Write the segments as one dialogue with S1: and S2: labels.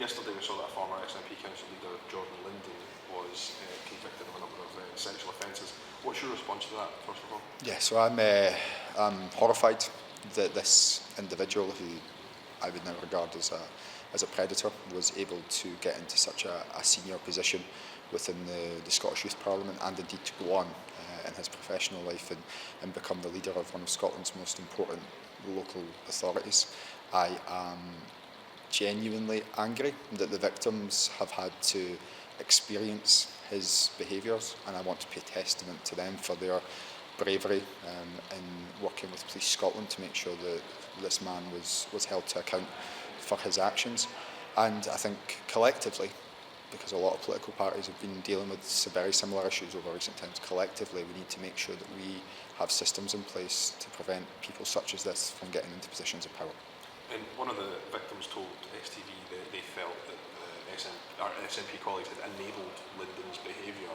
S1: yesterday we saw that former SNP Council leader Jordan Linden was convicted of a number of sexual offences. What's your response to that, first of all?
S2: Yeah, so I'm horrified that this individual, who I would now regard as a predator, was able to get into such a senior position within the Scottish Youth Parliament, and indeed to go on in his professional life and become the leader of one of Scotland's most important local authorities. I am genuinely angry that the victims have had to experience his behaviours, and I want to pay testament to them for their bravery in working with Police Scotland to make sure that this man was held to account for his actions. And I think collectively, because a lot of political parties have been dealing with very similar issues over recent times, collectively we need to make sure that we have systems in place to prevent people such as this from getting into positions of power.
S1: And one of the victims told STV that they felt that our SNP colleagues had enabled Linden's behaviour.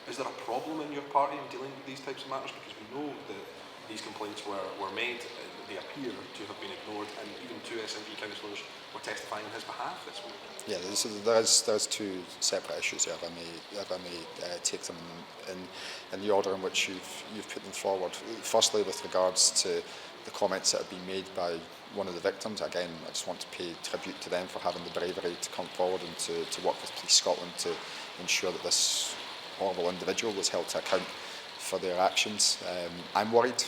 S1: Is there a problem in your party in dealing with these types of matters? Because we know that these complaints were made, they appear to have been ignored, and even two SNP councillors were testifying on his behalf this week.
S2: Yeah, there's two separate issues here, if I may take them in the order in which you've put them forward. Firstly, with regards to the comments that have been made by one of the victims, again, I just want to pay tribute to them for having the bravery to come forward and to work with Police Scotland to ensure that this horrible individual was held to account for their actions. I'm worried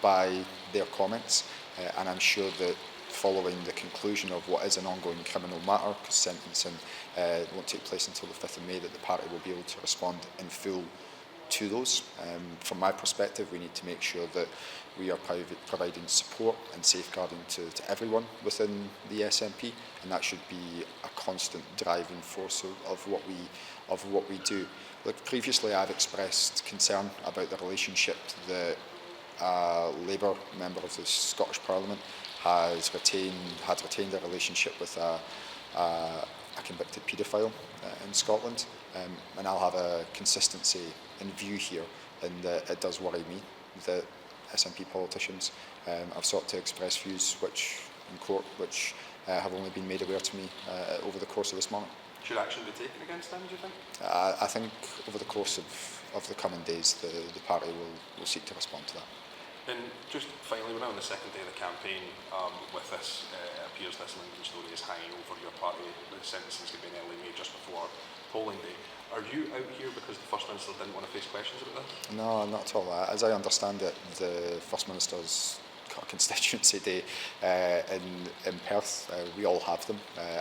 S2: by their comments, and I'm sure that following the conclusion of what is an ongoing criminal matter, because sentencing won't take place until the 5th of May, that the party will be able to respond in full to those. From my perspective, we need to make sure that we are providing support and safeguarding to everyone within the SNP, and that should be a constant driving force of what we do. Look, previously I've expressed concern about the relationship that a Labour member of the Scottish Parliament had retained a relationship with a convicted paedophile in Scotland, and I'll have a consistency in view here, and it does worry me that SNP politicians have sought to express views in court which have only been made aware to me over the course of this morning.
S1: Should action be taken against them, do you think?
S2: I think over the course of the coming days, the party will seek to respond to that.
S1: And just finally, we're now on the second day of the campaign with this. It appears this Linden story is hanging over your party. The sentencing is going to be in early May, just before polling day. Are you out here because the First Minister didn't want to face questions about this?
S2: No, not at all. As I understand it, the First Minister's got a constituency day in Perth. We all have them,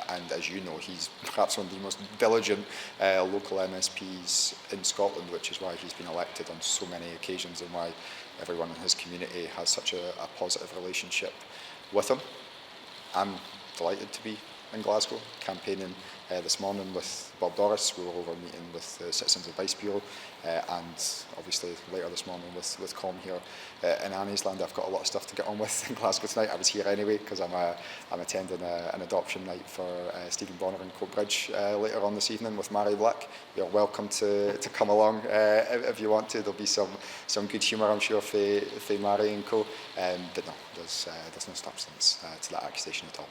S2: and as you know, he's perhaps one of the most diligent local MSPs in Scotland, which is why he's been elected on so many occasions and why everyone in his community has such a positive relationship with him. I'm delighted to be in Glasgow campaigning this morning with Bob Doris. We were over meeting with the Citizens Advice Bureau, and obviously later this morning with Com here in Annie's Land. I've got a lot of stuff to get on with in Glasgow tonight. I was here anyway because I'm attending an adoption night for Stephen Bonner in Coatbridge later on this evening with Mary Black. You're welcome to come along if you want to. There'll be some good humour, I'm sure, for Mary and co. But no, there's no substance to that accusation at all.